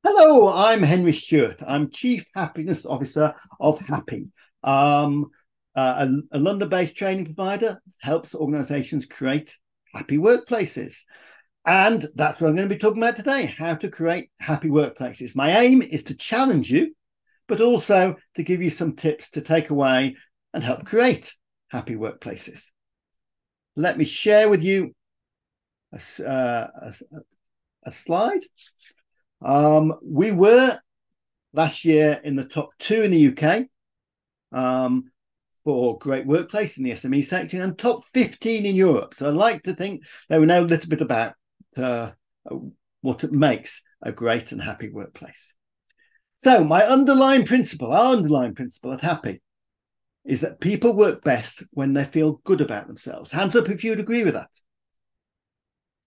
Hello, I'm Henry Stewart. I'm Chief Happiness Officer of Happy, a London-based training provider, helps organisations create happy workplaces. And that's what I'm going to be talking about today, how to create happy workplaces. My aim is to challenge you, but also to give you some tips to take away and help create happy workplaces. Let me share with you a slide. We were last year in the top 2 in the UK for great workplace in the SME section and top 15 in Europe. So I like to think that we know a little bit about what it makes a great and happy workplace. So our underlying principle at Happy is that people work best when they feel good about themselves. Hands up if you'd agree with that.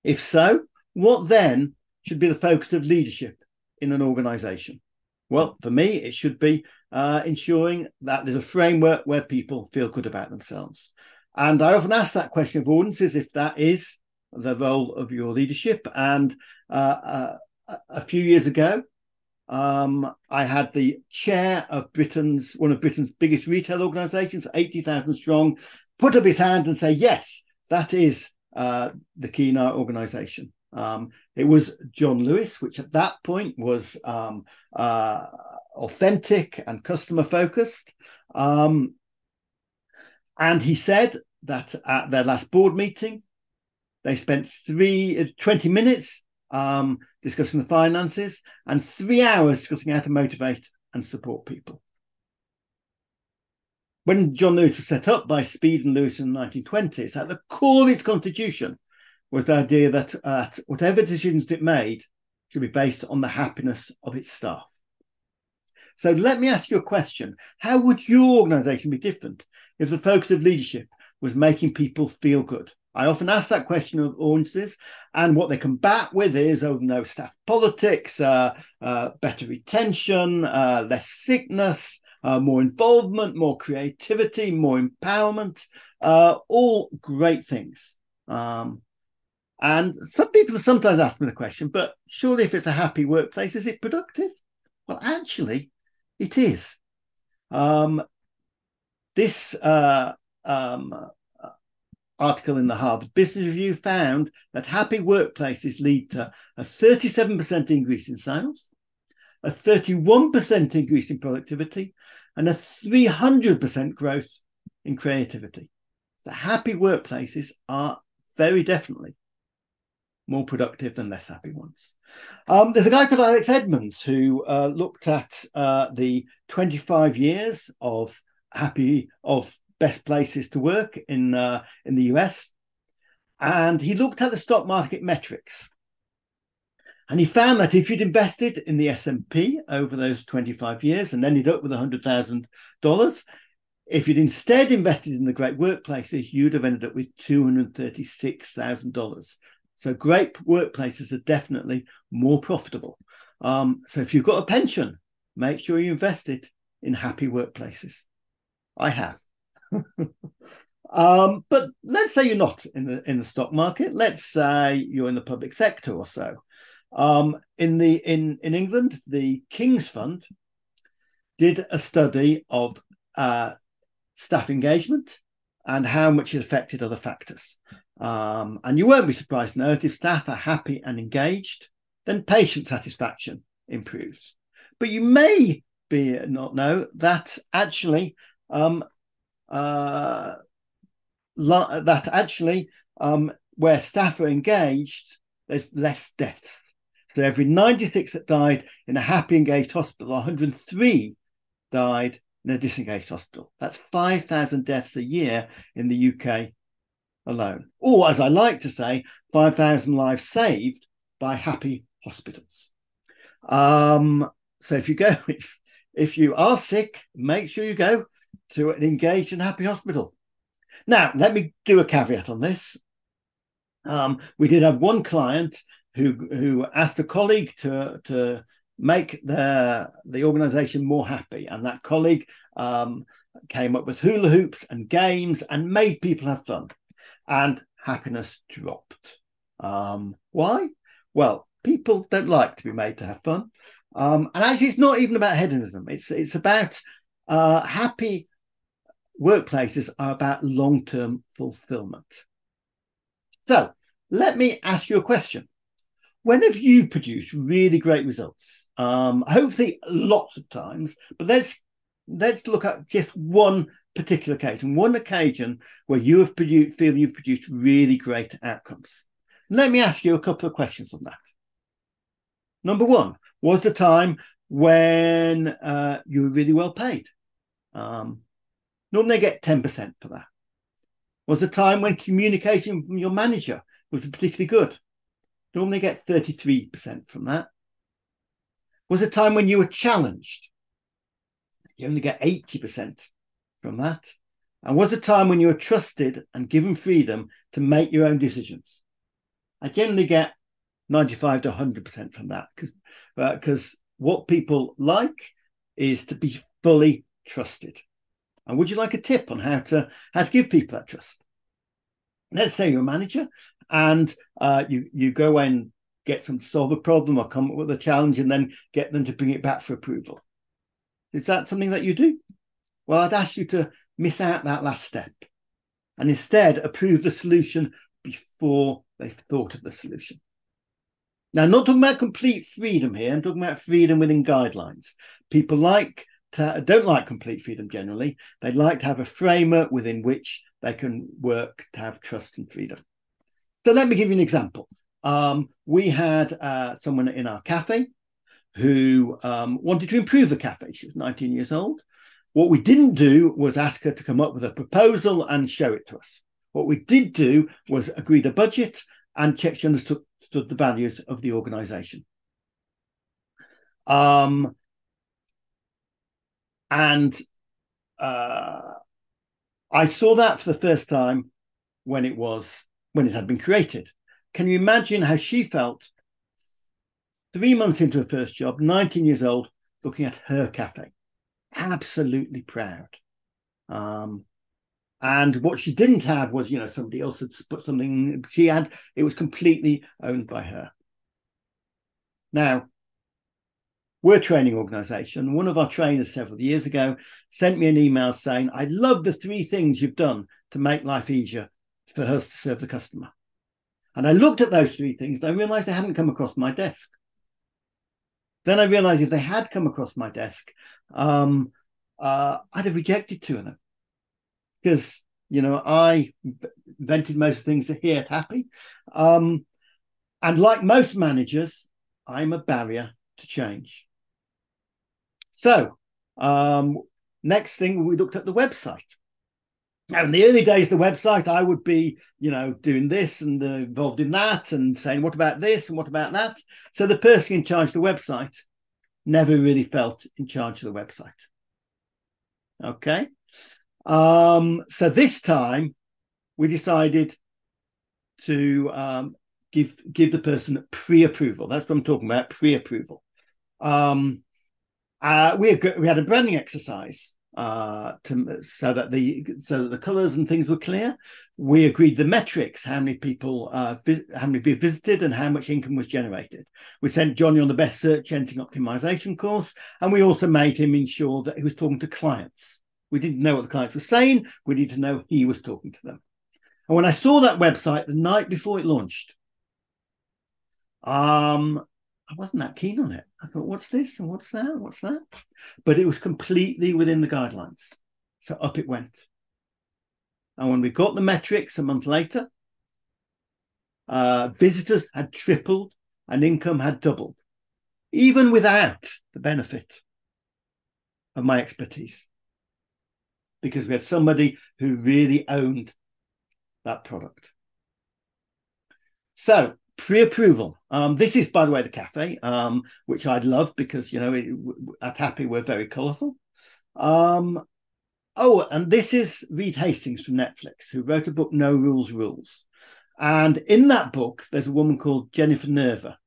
If so, what then should be the focus of leadership in an organisation? Well, for me, it should be ensuring that there's a framework where people feel good about themselves. And I often ask that question of audiences if that is the role of your leadership. And a few years ago, I had the chair of one of Britain's biggest retail organisations, 80,000 strong, put up his hand and say, yes, that is the key in our organisation. It was John Lewis, which at that point was authentic and customer focused. And he said that at their last board meeting, they spent 20 minutes discussing the finances and 3 hours discussing how to motivate and support people. When John Lewis was set up by Speed and Lewis in the 1920s, at the core of its constitution was the idea that whatever decisions it made should be based on the happiness of its staff. So let me ask you a question. How would your organisation be different if the focus of leadership was making people feel good? I often ask that question of audiences, and what they come back with is, oh no, staff politics, better retention, less sickness, more involvement, more creativity, more empowerment, all great things. And some people sometimes ask me the question, but surely if it's a happy workplace, is it productive? Well, actually, it is. This article in the Harvard Business Review found that happy workplaces lead to a 37% increase in sales, a 31% increase in productivity, and a 300% growth in creativity. The happy workplaces are very definitely more productive than less happy ones. There's a guy called Alex Edmonds who looked at the 25 years of best places to work in the US, and he looked at the stock market metrics. And he found that if you'd invested in the S&P over those 25 years and ended up with $100,000, if you'd instead invested in the great workplaces, you'd have ended up with $236,000. So great workplaces are definitely more profitable. So if you've got a pension, make sure you invest it in happy workplaces. I have. But let's say you're not in the stock market. Let's say you're in the public sector or so. In England, the King's Fund did a study of staff engagement and how much it affected other factors. And you won't be surprised to know that if staff are happy and engaged, then patient satisfaction improves. But you may not know that actually where staff are engaged, there's less deaths. So every 96 that died in a happy engaged hospital, 103 died in a disengaged hospital. That's 5,000 deaths a year in the UK alone. Or, as I like to say, 5,000 lives saved by happy hospitals. So if you are sick, make sure you go to an engaged and happy hospital. Now, let me do a caveat on this. We did have one client who asked a colleague to make the organisation more happy, and that colleague came up with hula hoops and games and made people have fun, and happiness dropped. Why? Well, people don't like to be made to have fun. And actually, it's not even about hedonism. It's about happy workplaces are about long-term fulfillment. So let me ask you a question. When have you produced really great results? Hopefully lots of times, but let's look at just one particular occasion where you have feel you've produced really great outcomes. Let me ask you a couple of questions on that. Number one, was the time when you were really well paid? Normally they get 10% for that. Was the time when communication from your manager was particularly good? Normally get 33% from that. Was the time when you were challenged? You only get 80% from that. And was the time when you were trusted and given freedom to make your own decisions? I generally get 95 to 100% from that because what people like is to be fully trusted. And would you like a tip on how to give people that trust? Let's say you're a manager and you go away and get them to solve a problem or come up with a challenge and then get them to bring it back for approval. Is that something that you do? Well, I'd ask you to miss out that last step and instead approve the solution before they've thought of the solution. Now, I'm not talking about complete freedom here. I'm talking about freedom within guidelines. People don't like complete freedom generally. They like to have a framework within which they can work to have trust and freedom. So let me give you an example. We had someone in our cafe who wanted to improve the cafe. She was 19 years old. What we didn't do was ask her to come up with a proposal and show it to us. What we did do was agree the budget and check she understood the values of the organization. And I saw that for the first time when it had been created. Can you imagine how she felt 3 months into her first job, 19 years old, looking at her cafe? Absolutely proud. And what she didn't have was, somebody else had put something she had. It was completely owned by her. Now, we're a training organization. One of our trainers several years ago sent me an email saying, I love the 3 things you've done to make life easier for us to serve the customer. And I looked at those 3 things and I realized they hadn't come across my desk. Then I realized if they had come across my desk, I'd have rejected 2 of them. Because, I invented most things here at Happy. And like most managers, I'm a barrier to change. So next thing, we looked at the website. Now, in the early days of the website, I would be, doing this and involved in that and saying, what about this and what about that? So the person in charge of the website never really felt in charge of the website. Okay. So this time we decided to give the person pre-approval. That's what I'm talking about, pre-approval. We had a branding exercise so that the colours and things were clear. We agreed the metrics, how many people visited and how much income was generated. We sent Johnny on the best search engine optimization course, and we also made him ensure that he was talking to clients. We didn't know what the clients were saying. We needed to know he was talking to them. And when I saw that website the night before it launched, I wasn't that keen on it. I thought, what's this and what's that? What's that? But it was completely within the guidelines. So up it went. And when we got the metrics a month later, visitors had tripled and income had doubled, even without the benefit of my expertise. Because we had somebody who really owned that product. So pre-approval. This is, by the way, the cafe, which I love because, at Happy, we're very colourful. And this is Reed Hastings from Netflix, who wrote a book, No Rules, Rules. And in that book, there's a woman called Jennifer Nerva,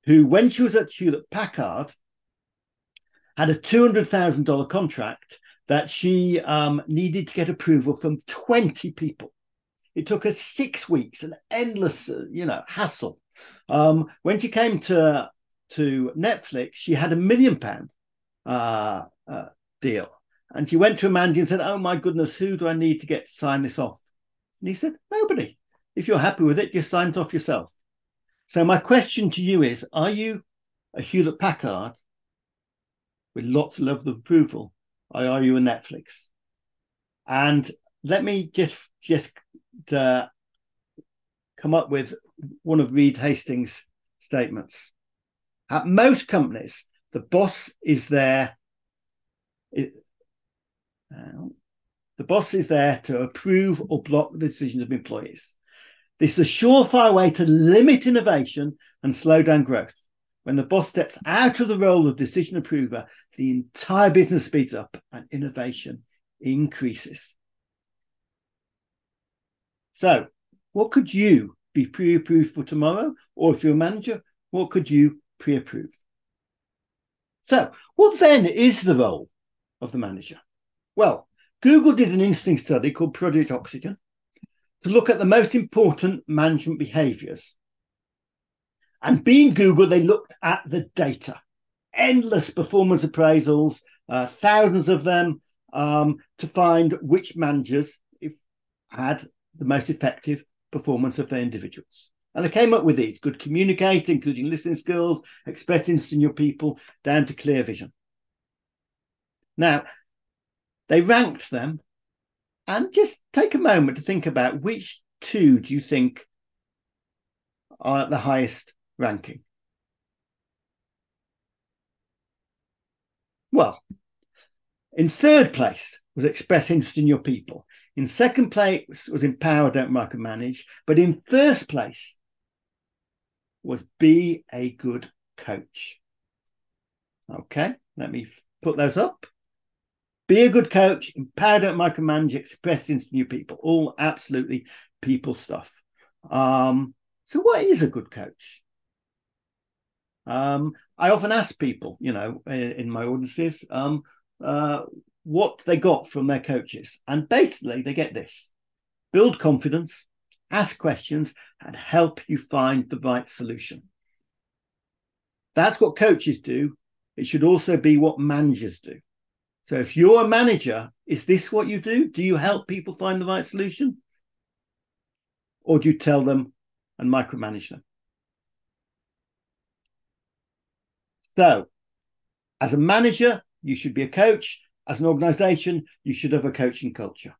who, when she was at Hewlett Packard, had a $200,000 contract that she needed to get approval from 20 people. It took her 6 weeks, an endless, hassle. When she came to to Netflix, she had £1 million deal. And she went to a manager and said, oh my goodness, who do I need to get to sign this off? And he said, nobody. If you're happy with it, just sign it off yourself. So my question to you is, are you a Hewlett Packard with lots of level of approval, or are you a Netflix? And let me just come up with one of Reed Hastings' statements. At most companies, the boss is there. The boss is there to approve or block the decisions of employees. This is a surefire way to limit innovation and slow down growth. When the boss steps out of the role of decision approver, the entire business speeds up and innovation increases. So, what could you be pre-approved for tomorrow? Or if you're a manager, what could you pre-approve? So, what then is the role of the manager? Well, Google did an interesting study called Project Oxygen to look at the most important management behaviors. And being Google, they looked at the data, endless performance appraisals, thousands of them, to find which managers had the most effective performance of their individuals. And they came up with these: good communicator, including listening skills, express interest in your people, down to clear vision. Now, they ranked them, and just take a moment to think about which two do you think are at the highest ranking. Well, in third place was express interest in your people. In second place was empower, don't micromanage. But in first place was be a good coach. Okay, let me put those up. Be a good coach, empower, don't micromanage, express interest in your people. All absolutely people stuff. So what is a good coach? I often ask people, in my audiences, what they got from their coaches. And basically, they get this: build confidence, ask questions, and help you find the right solution. That's what coaches do. It should also be what managers do. So if you're a manager, is this what you do? Do you help people find the right solution? Or do you tell them and micromanage them? So, as a manager, you should be a coach. As an organization, you should have a coaching culture.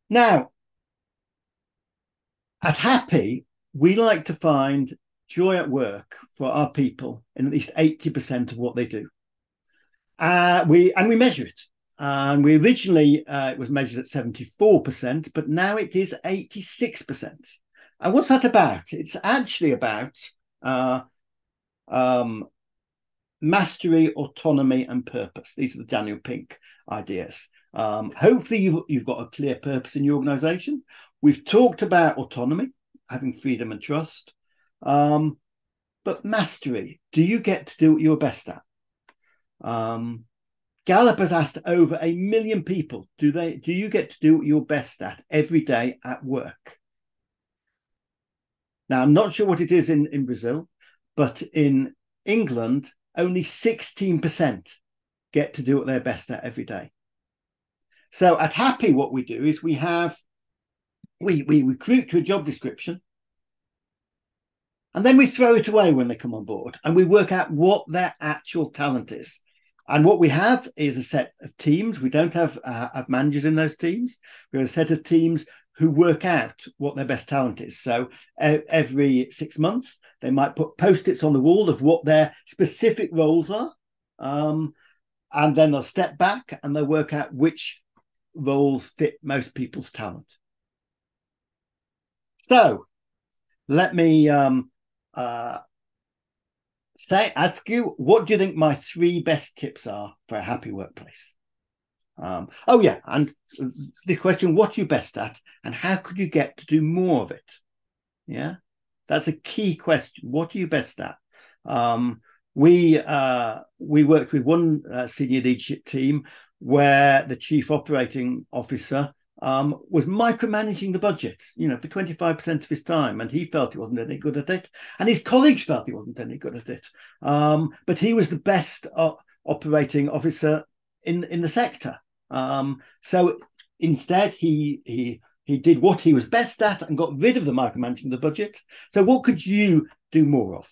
Now, at Happy, we like to find joy at work for our people in at least 80% of what they do. We measure it. And we originally, it was measured at 74%, but now it is 86%. And what's that about? It's actually about mastery, autonomy, and purpose. These are the Daniel Pink ideas. Hopefully you've got a clear purpose in your organization. We've talked about autonomy, having freedom and trust. But mastery, do you get to do what you're best at? Gallup has asked over 1 million people, do you get to do what you're best at every day at work? Now, I'm not sure what it is in Brazil, but in England, only 16% get to do what they're best at every day. So at Happy, what we do is we recruit to a job description, and then we throw it away when they come on board, and we work out what their actual talent is. And what we have is a set of teams. We don't have managers in those teams. We have a set of teams who work out what their best talent is. So every 6 months, they might put Post-its on the wall of what their specific roles are. And then they'll step back and they'll work out which roles fit most people's talent. So let me ask you, what do you think my 3 best tips are for a happy workplace? And this question: what are you best at, and how could you get to do more of it? Yeah, that's a key question. What are you best at? We worked with one senior leadership team where the chief operating officer was micromanaging the budget, for 25% of his time, and he felt he wasn't any good at it, and his colleagues felt he wasn't any good at it. But he was the best operating officer in the sector. So instead, he did what he was best at and got rid of the micromanaging the budget. So what could you do more of?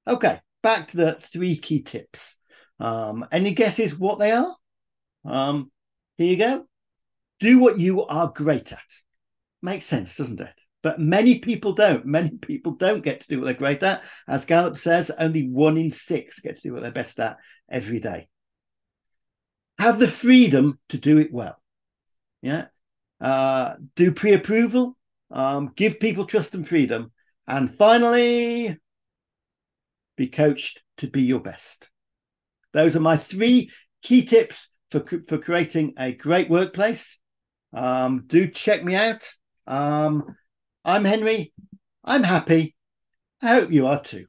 Okay, back to the 3 key tips. Any guesses what they are? Here you go. Do what you are great at. Makes sense, doesn't it? But many people don't. Many people don't get to do what they're great at. As Gallup says, only 1 in 6 get to do what they're best at every day. Have the freedom to do it well. Yeah. Do pre-approval. Give people trust and freedom. And finally, be coached to be your best. Those are my 3 key tips for creating a great workplace. Do check me out. I'm Henry. I'm happy. I hope you are too.